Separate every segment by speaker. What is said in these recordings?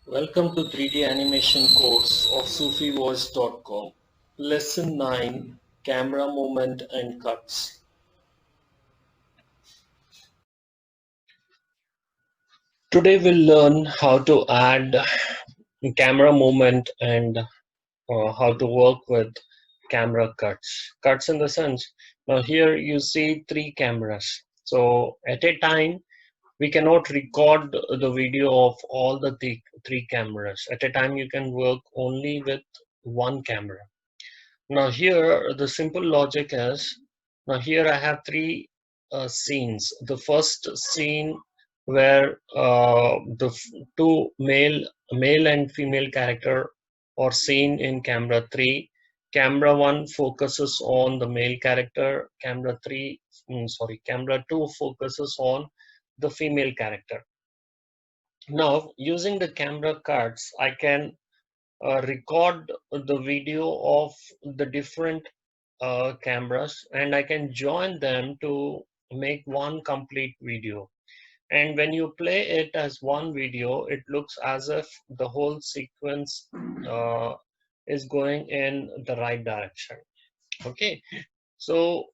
Speaker 1: Welcome to 3D animation course of SufiVoice.com. Lesson 9, Camera Movement and Cuts. Today we'll learn how to add camera movement and how to work with camera cuts. Cuts in the sense, now here you see three cameras. So at a time, we cannot record the video of all the three cameras. At a time, you can work only with one camera. Now here the simple logic is, now here I have three scenes. The first scene where the two male and female character are seen in camera 3. Camera 1 focuses on the male character. Camera 2 focuses on the female character. Now using the camera cuts, I can record the video of the different cameras, and I can join them to make one complete video. And when you play it as one video, it looks as if the whole sequence is going in the right direction. Okay, so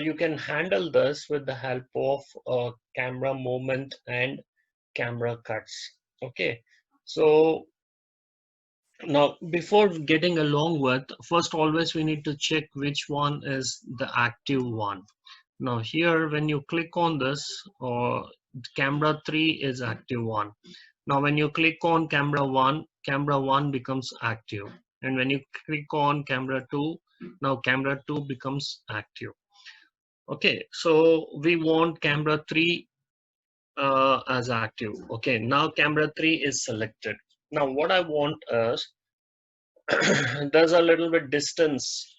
Speaker 1: you can handle this with the help of camera movement and camera cuts. Okay, so now, before getting along with, first always we need to check which one is the active one. Now here, when you click on this, camera 3 is active one. Now when you click on camera 1 becomes active. And when you click on camera 2, now camera 2 becomes active. Okay, so we want camera 3 as active. Okay, now camera 3 is selected. Now what I want is, there's a little bit distance.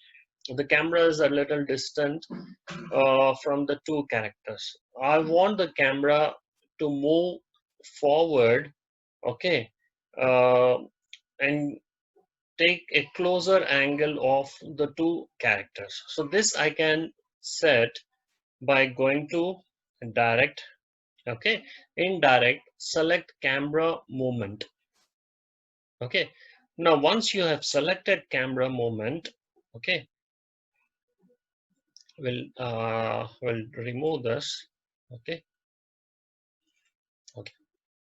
Speaker 1: The camera is a little distant from the two characters. I want the camera to move forward, okay, uh, and take a closer angle of the two characters. So this I can set by going to direct, okay, in direct, select camera movement. Okay, now once you have selected camera movement, okay, we'll remove this. Okay,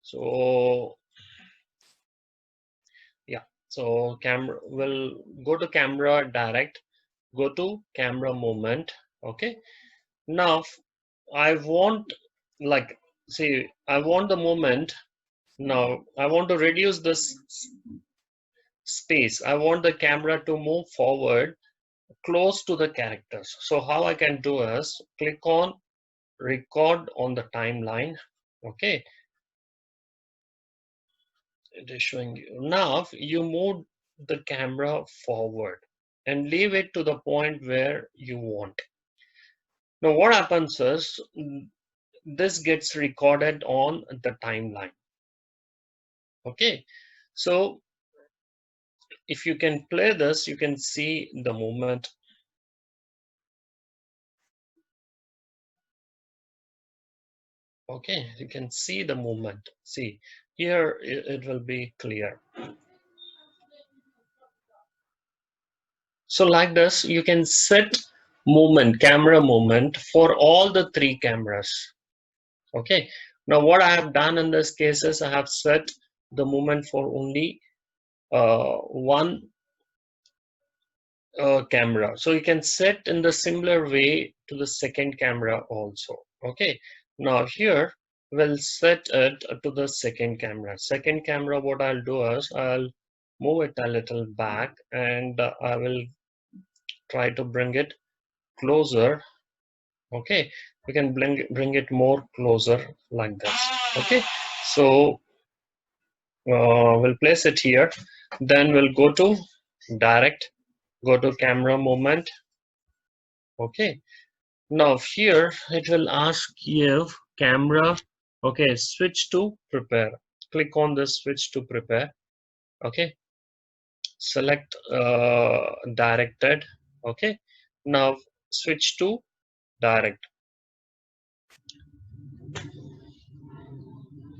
Speaker 1: so yeah, so camera will go to camera direct, go to camera movement. Okay, now I want, like, see, I want the moment. Now I want to reduce this space. I want the camera to move forward close to the characters. So how I can do is click on record on the timeline. Okay, it is showing you. Now you move the camera forward and leave it to the point where you want. Now what happens is, this gets recorded on the timeline. Okay, so if you can play this, you can see the movement. Okay, you can see the movement. See, here it will be clear. So like this, you can set camera movement for all the three cameras. Okay, now what I have done in this case is I have set the movement for only one camera. So you can set in the similar way to the second camera also. Okay, now here we'll set it to the second camera. Second camera, what I'll do is I'll move it a little back, and I will try to bring it closer. Okay, we can bring it more closer like this. Okay, so we'll place it here, then we'll go to direct, go to camera movement. Okay, now here it will ask you camera, okay, switch to prepare. Click on this switch to prepare. Okay, select directed. Okay, now switch to direct.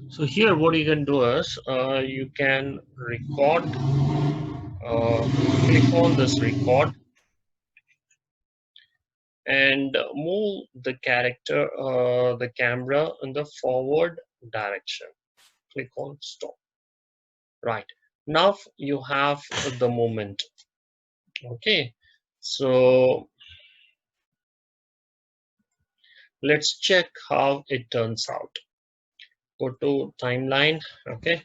Speaker 1: So here what you can do is you can record, click on this record and move the the camera in the forward direction. Click on stop. Right. Now you have the moment. Okay. So let's check how it turns out. Go to timeline. Okay.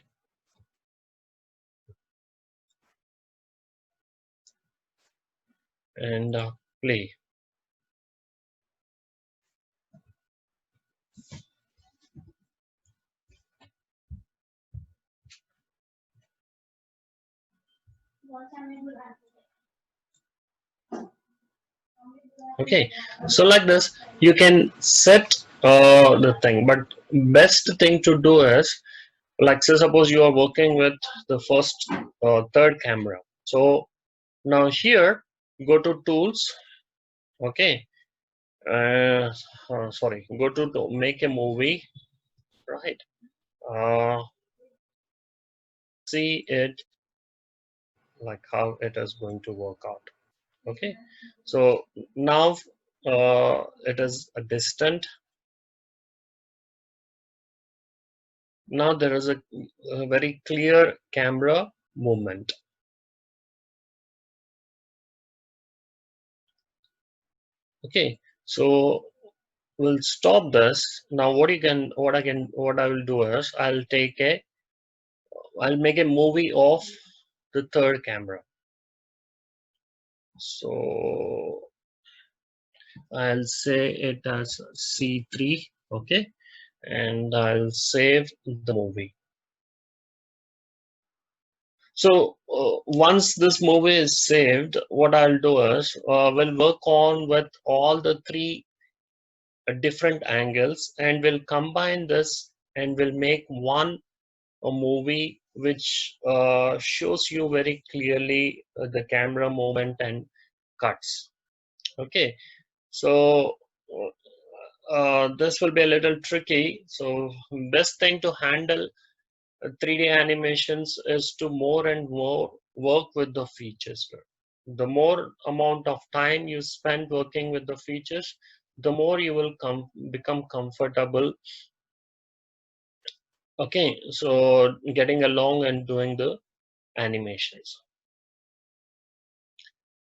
Speaker 1: And play. Okay, so like this you can set the thing, but best thing to do is, like say suppose you are working with the first third camera. So now here go to tools. Okay, sorry, go to make a movie. Right, uh, see it like how it is going to work out. Okay, so now it is a distant. Now there is a very clear camera movement. Okay, so we'll stop this. Now what I will do is I'll make a movie of the third camera. So I'll say it as C3. Okay, and I'll save the movie. So once this movie is saved, what I'll do is we'll work on with all the three different angles, and we'll combine this and we'll make one a movie which shows you very clearly the camera movement and cuts. Okay, so this will be a little tricky. So best thing to handle 3D animations is to more and more work with the features. The more amount of time you spend working with the features, the more you will become comfortable. Okay, so getting along and doing the animations.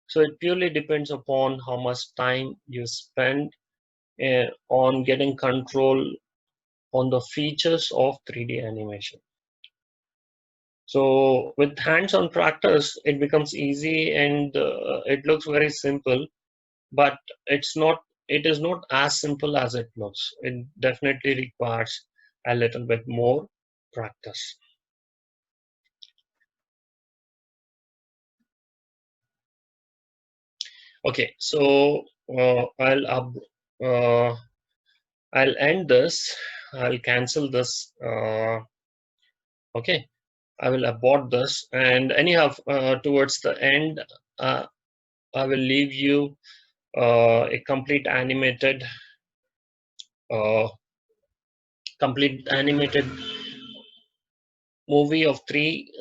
Speaker 1: So it purely depends upon how much time you spend on getting control on the features of 3D animation. So with hands-on practice, it becomes easy and it looks very simple, but it is not as simple as it looks. It definitely requires a little bit more practice. Okay, so uh, I'll end this. I'll cancel this. Okay, I will abort this. And anyhow, towards the end, uh, I will leave you a uh, complete animated movie of three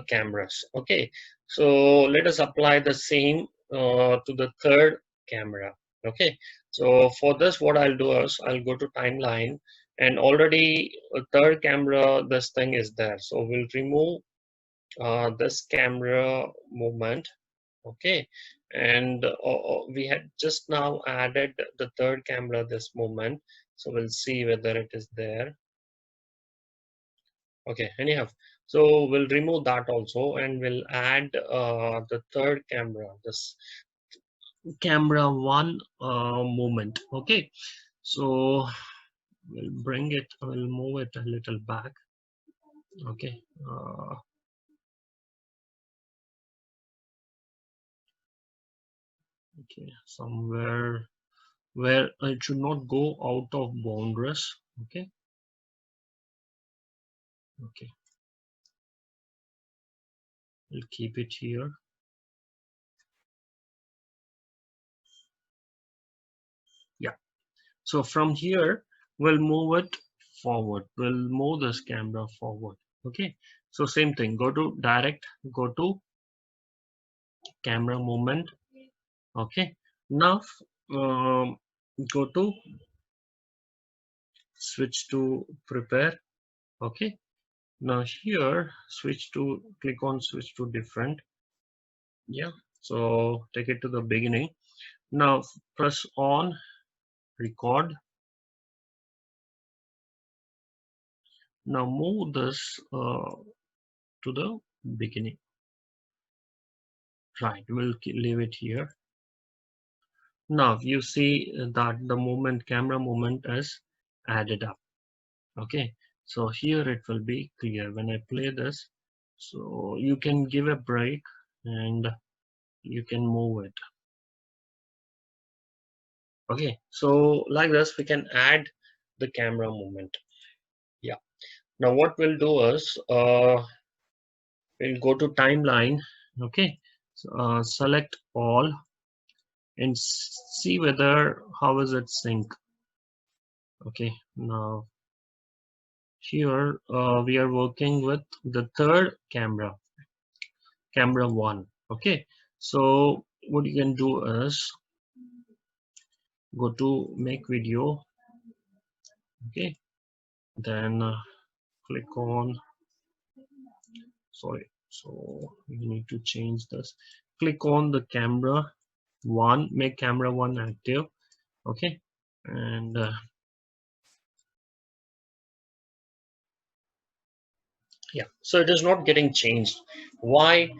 Speaker 1: cameras. Okay, so let us apply the same to the third camera. Okay, so for this what I'll do is I'll go to timeline, and already a third camera, this thing is there, so we'll remove this camera movement. Okay, and we had just now added the third camera this moment, so we'll see whether it is there. Okay, anyhow, so we'll remove that also, and we'll add the third camera, this camera one movement. Okay, so we'll bring it, we'll move it a little back. Okay, okay, somewhere where it should not go out of boundaries. Okay, okay, we'll keep it here. Yeah, so from here we'll move it forward. We'll move this camera forward. Okay, so same thing, go to direct, go to camera movement. Okay, now um, go to switch to prepare. Okay, now here switch to, click on switch to different. Yeah, so take it to the beginning. Now press on record. Now move this to the beginning. Right, we'll leave it here. Now you see that the movement, camera movement is added up. Okay, so here it will be clear when I play this. So you can give a break and you can move it. Okay, so like this we can add the camera movement. Yeah, now what we'll do is we'll go to timeline. Okay, so, select all and see whether how is it sync. Okay, now here we are working with the third camera, camera 1. Okay, so what you can do is go to make video. Okay, then click on, sorry, so you need to change this. Click on the camera 1, make camera 1 active. Okay, and yeah, so it is not getting changed. Why?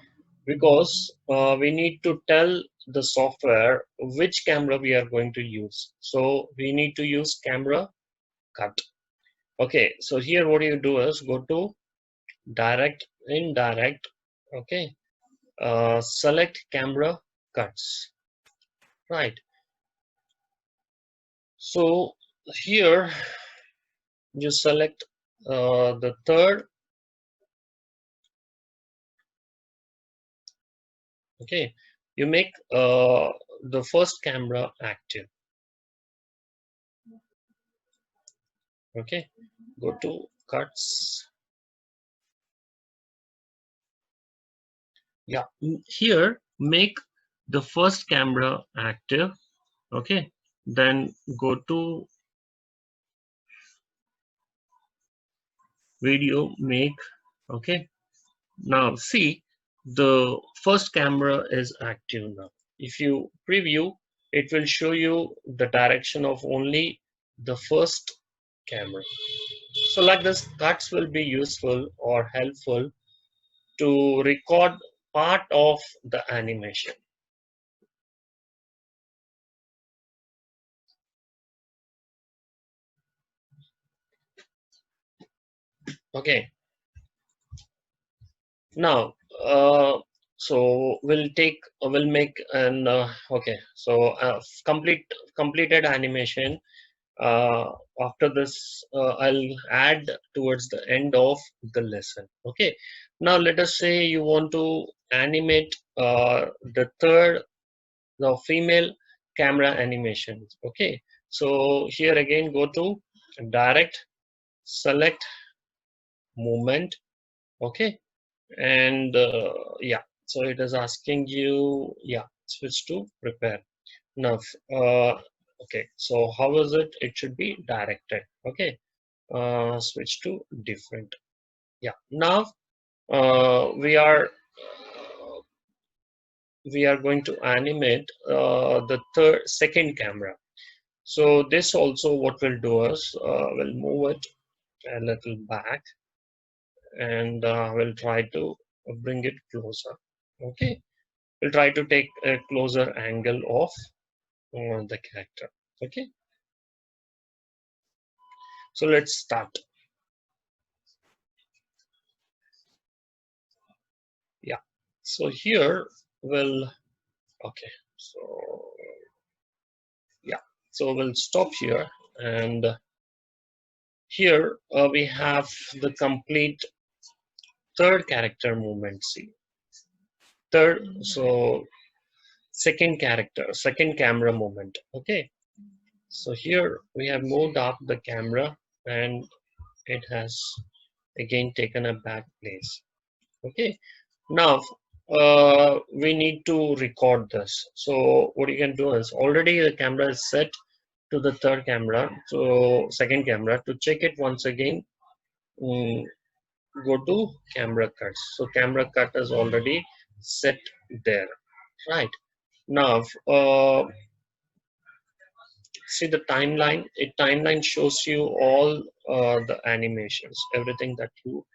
Speaker 1: Because we need to tell the software which camera we are going to use. So we need to use camera cut. Okay, so here what you do is go to direct, indirect. Okay, select camera cuts. Right. So here you select the third. Okay, you make the first camera active. Okay, go to cuts. Yeah, here make the first camera active. Okay, then go to video, make. Okay, now see the first camera is active now. If you preview, it will show you the direction of only the first camera. So like this, cuts will be useful or helpful to record part of the animation. Okay, now so we'll make an okay, so completed animation. After this I'll add towards the end of the lesson. Okay, now let us say you want to animate the female camera animation. Okay, so here again go to direct, select movement. Okay, and yeah, so it is asking you, yeah, switch to prepare. Now okay, so how is it? It should be directed. Okay, switch to different. Yeah, now we are going to animate the second camera. So this also what we'll do is we'll move it a little back and we'll try to bring it closer. Okay, we'll try to take a closer angle of the character. Okay, so let's start. Yeah, so here we'll, okay, so yeah, so we'll stop here, and here we have the complete third character movement. See, third, so second character, second camera movement. Okay, so here we have moved up the camera, and it has again taken a bad place. Okay, now we need to record this. So what you can do is, already the camera is set to the third camera, so second camera. To check it once again, mm, go to camera cuts. So camera cut is already set there, right? Now see the timeline. A timeline shows you all the animations, everything that you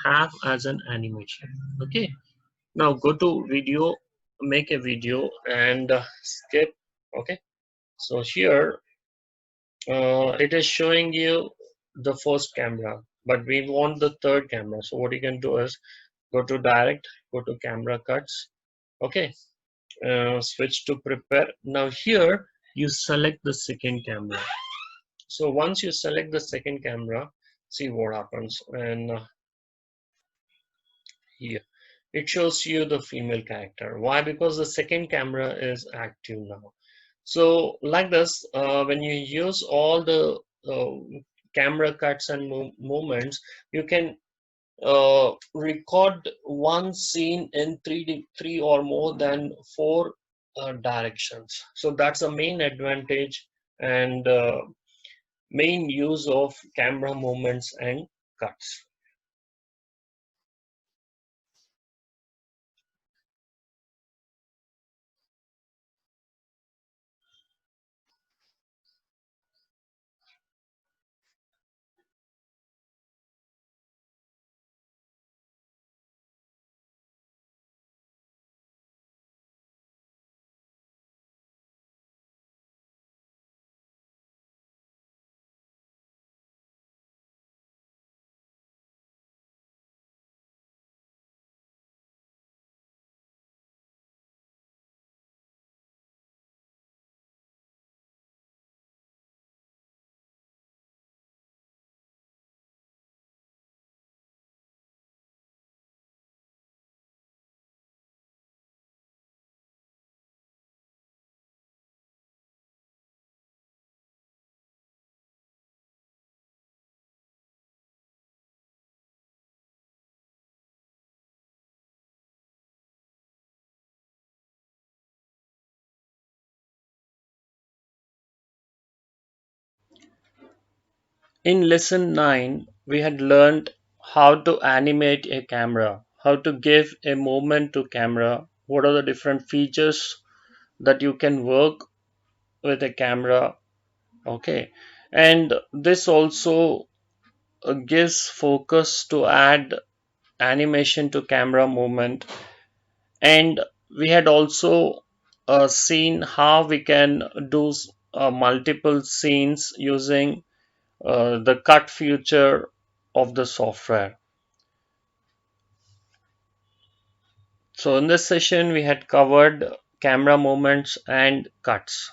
Speaker 1: have as an animation. Okay, now go to video, make a video, and skip. Okay, so here it is showing you the first camera, but we want the third camera. So what you can do is, go to direct, go to camera cuts. Okay, switch to prepare. Now here you select the second camera. So once you select the second camera, see what happens. And here it shows you the female character. Why? Because the second camera is active now. So like this, when you use all the camera cuts and movements, you can record one scene in three or more than four directions. So that's the main advantage and main use of camera movements and cuts. In lesson 9, we had learned how to animate a camera, how to give a movement to camera, what are the different features that you can work with a camera. Okay, and this also gives focus to add animation to camera movement. And we had also seen how we can do multiple scenes using the cut feature of the software. So in this session we had covered camera movements and cuts.